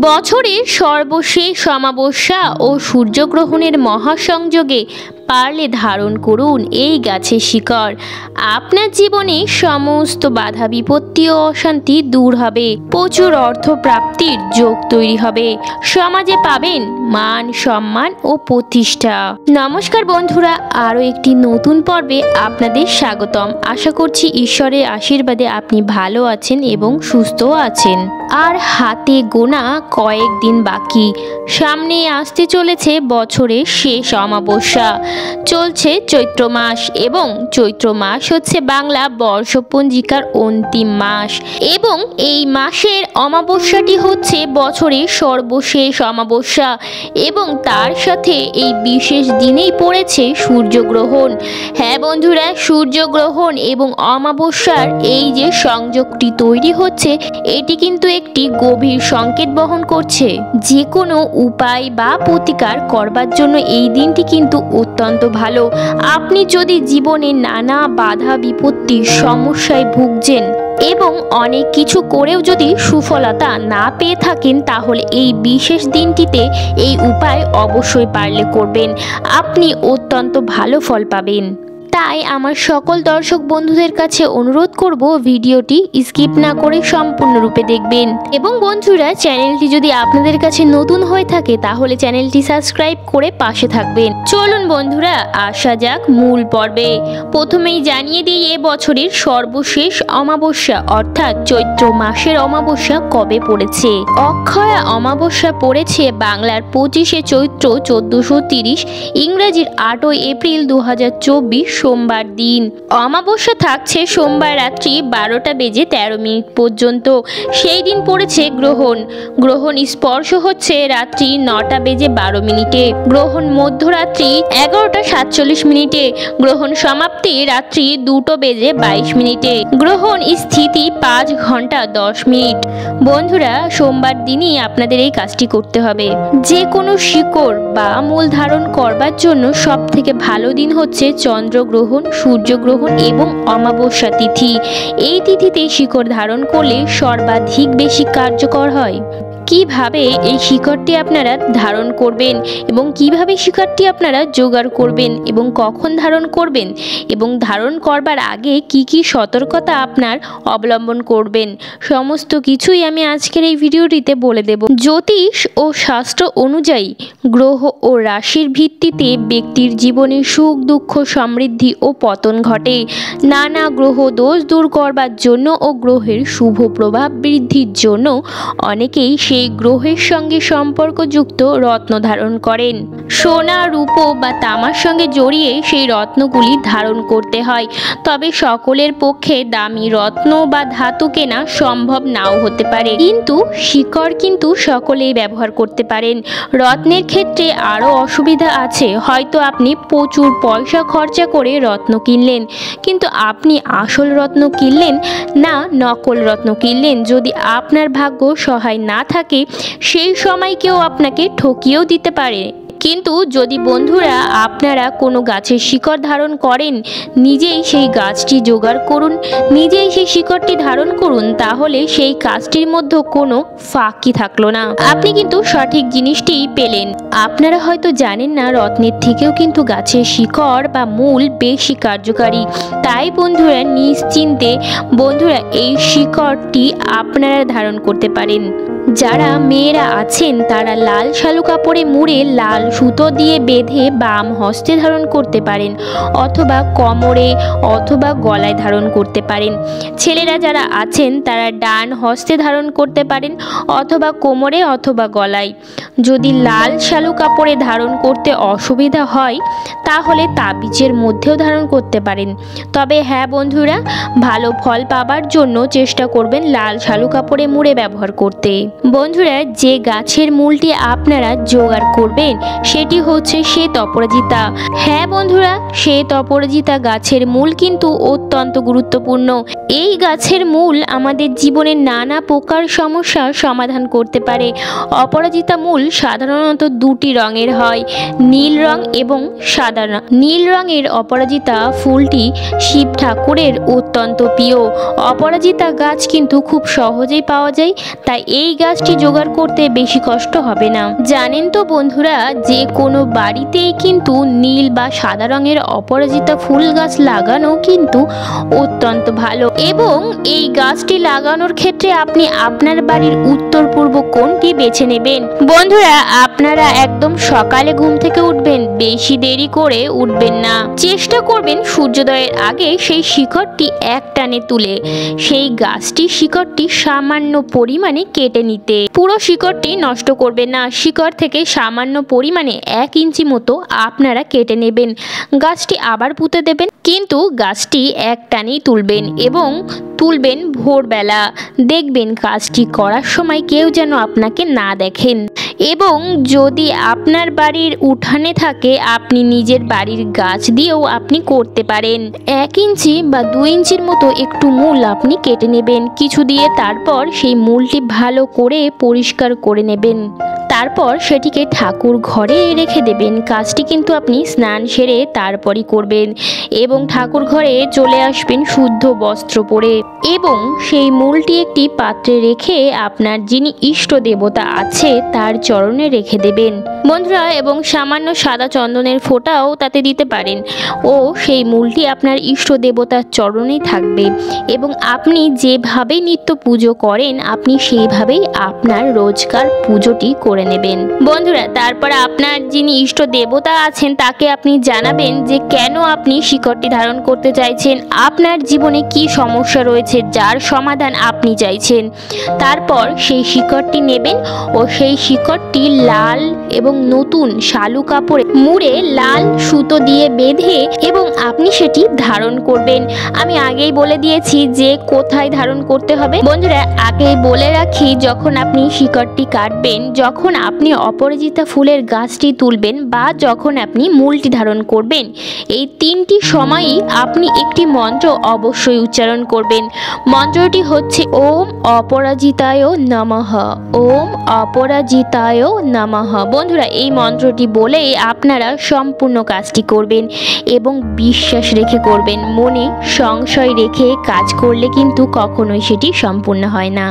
বছরের সর্বশেষ অমাবস্যা ও সূর্যগ্রহণের মহাসংযোগে পারলে ধারণ করুন এই গাছের শিকড়। আপনার জীবনে সমস্ত বাধা বিপত্তি ও অশান্তি দূর হবে, প্রচুর অর্থ প্রাপ্তির যোগ তৈরি হবে, সমাজে পাবেন মান সম্মান ও প্রতিষ্ঠা। নমস্কার বন্ধুরা, আরও একটি নতুন পর্বে আপনাদের স্বাগতম। আশা করছি ঈশ্বরের আশীর্বাদে আপনি ভালো আছেন এবং সুস্থ আছেন। আর হাতে গোনা কয়েকদিন বাকি, সামনে আসতে চলেছে বছরের শেষ অমাবস্যা। চলছে চৈত্র মাস এবং চৈত্র মাস হচ্ছে বাংলা বর্ষপঞ্জিকার অন্তিম মাস এবং এই মাসের অমাবস্যাটি হচ্ছে বছরের সর্বশেষ অমাবস্যা এবং তার সাথে এই বিশেষ দিনেই পড়েছে সূর্যগ্রহণ। হ্যাঁ বন্ধুরা, সূর্যগ্রহণ এবং অমাবস্যার এই যে সংযোগটি তৈরি হচ্ছে, এটি কিন্তু একটি গভীর সংকেত বহন করছে। যে কোনো উপায় বা প্রতিকার করবার জন্য এই দিনটি কিন্তু অত্যন্ত ভালো। আপনি যদি জীবনে নানা বাধা বিপত্তির সমস্যায় ভুগছেন এবং অনেক কিছু করেও যদি সুফলতা না পেয়ে থাকেন, তাহলে এই বিশেষ দিনটিতে এই উপায় অবশ্যই পারলে করবেন, আপনি অত্যন্ত ভালো ফল পাবেন। তাই আমার সকল দর্শক বন্ধুদের কাছে অনুরোধ করব, ভিডিওটি স্কিপ না করে সম্পূর্ণরূপে দেখবেন এবং বন্ধুরা, চ্যানেলটি যদি আপনাদের কাছে নতুন হয়ে থাকে তাহলে চ্যানেলটি সাবস্ক্রাইব করে পাশে থাকবেন। চলুন বন্ধুরা, আসা যাক মূল পর্বে। প্রথমেই জানিয়ে দিই এ বছরের সর্বশেষ অমাবস্যা অর্থাৎ চৈত্র মাসের অমাবস্যা কবে পড়েছে। অক্ষয়া অমাবস্যা পড়েছে বাংলার 25শে চৈত্র 1430, ইংরেজির 8ই এপ্রিল 2024 সোমবার দিন। অমাবস্যা থাকছে সোমবার রাত্রি 12টা বেজে 13 মিনিট পর্যন্ত। সেই দিন পড়েছে গ্রহণ। গ্রহণ স্পর্শ হচ্ছে রাত্রি 9টা বেজে 12 মিনিটে, গ্রহণ মধ্যরাত্রি 11টা 47 মিনিটে, গ্রহণ সমাপ্তি রাত্রি 2টো বেজে 22 মিনিটে, গ্রহণ স্থিতি 5 ঘন্টা 10 মিনিট। বন্ধুরা, সোমবার দিনই আপনাদের এই কাজটি করতে হবে। যে কোনো শিকড় বা মূল ধারণ করবার জন্য সব থেকে ভালো দিন হচ্ছে চন্দ্রগ্রহণ, সূর্যগ্রহণ এবং অমাবস্যা তিথি। এই তিথিতে শিকড় ধারণ করলে সর্বাধিক বেশি কার্যকর হয়। কিভাবে এই শিকড়টি আপনারা ধারণ করবেন এবং কিভাবে শিকড়টি আপনারা জোগাড় করবেন এবং কখন ধারণ করবেন এবং ধারণ করবার আগে কি কি সতর্কতা আপনার অবলম্বন করবেন, সমস্ত কিছুই আমি আজকের এই ভিডিওটিতে বলে দেব। জ্যোতিষ ও শাস্ত্র অনুযায়ী গ্রহ ও রাশির ভিত্তিতে ব্যক্তির জীবনে সুখ দুঃখ সমৃদ্ধি ও পতন ঘটে। নানা গ্রহ দোষ দূর করবার জন্য ও গ্রহের শুভ প্রভাব বৃদ্ধির জন্য অনেকেই সেই গ্রহের সঙ্গে সম্পর্কযুক্ত রত্ন ধারণ করেন। সোনা রূপো বা তামার সঙ্গে জড়িয়ে সেই রত্নগুলি ধারণ করতে হয়। তবে সকলের পক্ষে দামি রত্ন বা ধাতু কেনা সম্ভব নাও হতে পারে, কিন্তু শিকড় কিন্তু সকলেই ব্যবহার করতে পারেন। রত্নের ক্ষেত্রে আরও অসুবিধা আছে। হয়তো আপনি প্রচুর পয়সা খরচা করে রত্ন কিনলেন, কিন্তু আপনি আসল রত্ন কিনলেন না নকল রত্ন কিনলেন। যদি আপনার ভাগ্য সহায় না থাকে, সেই সময় কেউ আপনাকে ঠকিয়েও দিতে পারে। কিন্তু যদি বন্ধুরা আপনারা কোনো গাছের শিকড় ধারণ করেন, নিজেই সেই গাছটি জোগাড় করুন, নিজেই সেই শিকড়টি ধারণ করুন, তাহলে সেই কাজটির মধ্যে কোনো ফাঁকি থাকলো না, আপনি কিন্তু সঠিক জিনিসটিই পেলেন। আপনারা হয়তো জানেন না, রত্নের থেকেও কিন্তু গাছের শিকড় বা মূল বেশি কার্যকারী। তাই বন্ধুরা, নিশ্চিন্তে বন্ধুরা এই শিকড়টি আপনারা ধারণ করতে পারেন। যারা মেয়েরা আছেন তারা লাল শালু কাপড়ে মুড়ে লাল সুতো দিয়ে বেঁধে বাম হস্তে ধারণ করতে পারেন, অথবা কোমরে অথবা গলায় ধারণ করতে পারেন। ছেলেরা যারা আছেন তারা ডান হস্তে ধারণ করতে পারেন, অথবা কোমরে অথবা গলায়। যদি লাল শালু কাপড়ে ধারণ করতে অসুবিধা হয়, তাহলে তাবিজের মধ্যেও ধারণ করতে পারেন। তবে হ্যাঁ বন্ধুরা, ভালো ফল পাবার জন্য চেষ্টা করবেন লাল শালু কাপড়ে মুড়ে ব্যবহার করতে। বন্ধুরা, যে গাছের মূলটি আপনারা জোগাড় করবেন সেটি হচ্ছে শ্বেত অপরাজিতা। হ্যাঁ বন্ধুরা, শ্বেত অপরাজিতা গাছের মূল কিন্তু অত্যন্ত গুরুত্বপূর্ণ। এই গাছের মূল আমাদের জীবনের নানা প্রকার সমস্যার সমাধান করতে পারে। অপরাজিতা মূল সাধারণত দুটি রঙের হয়, নীল রং এবং সাদা রং। নীল রঙের অপরাজিতা ফুলটি শিব ঠাকুরের অত্যন্ত প্রিয়। অপরাজিতা গাছ কিন্তু খুব সহজেই পাওয়া যায়, তাই এই গাছটি জোগাড় করতে বেশি কষ্ট হবে না। জানেন তো বন্ধুরা, যে কোনো বাড়িতেই কিন্তু নীল বা সাদা রঙের অপরাজিতা ফুল গাছ লাগানো কিন্তু অত্যন্ত ভালো, এবং এই গাছটি লাগানোর ক্ষেত্রে আপনি আপনার বাড়ির উত্তর পূর্ব কোণটি বেছে নেবেন। বন্ধুরা, আপনারা একদম সকালে ঘুম থেকে উঠবেন, বেশি দেরি করে উঠবেন না। চেষ্টা করবেন সূর্যোদয়ের আগে সেই শিকড়টি এক টানে তুলে সেই গাছটির শিকড়টি সামান্য পরিমাণে কেটে নিতে। পুরো শিকড়টি নষ্ট করবেন না, শিকড় থেকে সামান্য পরিমাণে 1 ইঞ্চি মতো আপনারা কেটে নেবেন। গাছটি আবার পুঁতে দেবেন, কিন্তু গাছটি এক টানেই তুলবেন এবং তুলবেন ভোরবেলা। দেখবেন কাজটি করার সময় কেউ যেন আপনাকে না দেখেন। এবং যদি আপনার বাড়ির উঠানে থাকে, আপনি নিজের বাড়ির গাছ দিয়েও আপনি করতে পারেন। 1 ইঞ্চি বা 2 ইঞ্চির মতো একটু মূল আপনি কেটে নেবেন কিছু দিয়ে, তারপর সেই মূলটি ভালো করে পরিষ্কার করে নেবেন। তারপর সেটিকে ঠাকুর ঘরে রেখে দেবেন। কাজটি কিন্তু আপনি স্নান সেরে তারপরই করবেন এবং ঠাকুর ঘরে চলে আসবেন শুদ্ধ বস্ত্র পরে, এবং সেই মূলটি একটি পাত্রে রেখে আপনার যিনি ইষ্ট দেবতা আছে তার চরণে রেখে দেবেন বন্ধুরা। এবং সামান্য সাদা চন্দনের ফোঁটাও তাতে দিতে পারেন, ও সেই মূলটি আপনার ইষ্ট দেবতার চরণেই থাকবে। এবং আপনি যেভাবে নিত্য পুজো করেন, আপনি সেইভাবেই আপনার রোজকার পুজোটি করে নেবেন বন্ধুরা। তারপর আপনার যিনি ইষ্ট দেবতা আছেন তাকে আপনি জানাবেন যে কেন আপনি শিকড়টি ধারণ করতে চাইছেন, আপনার জীবনে কি সমস্যা রয়েছে যার সমাধান আপনি চাইছেন। তারপর সেই শিকড়টি নেবেন ও সেই শিকড়টি লাল এবং নতুন শালু কাপড়ে মুড়ে লাল সুতো দিয়ে বেঁধে এবং আপনি সেটি ধারণ করবেন। আমি আগেই বলে দিয়েছি যে কোথায় ধারণ করতে হবে বন্ধুরা। আগেই বলে রাখি, যখন আপনি শিকড়টি কাটবেন, যখন আপনি অপরাজিতা ফুলের গাছটি তুলবেন, বা যখন আপনি মূলটি ধারণ করবেন, এই 3টি সময়ই আপনি একটি মন্ত্র অবশ্যই উচ্চারণ করবেন। মন্ত্রটি হচ্ছে ওম অপরাজিতায় নমঃ, ওম অপরাজিতায় নমঃ। বন্ধুরা, এই মন্ত্রটি বলেই আপনারা সম্পূর্ণ কাজটি করবেন এবং বিশ্বাস রেখে করবেন। মনে সংশয় রেখে কাজ করলে কিন্তু কখনোই সেটি সম্পূর্ণ হয় না।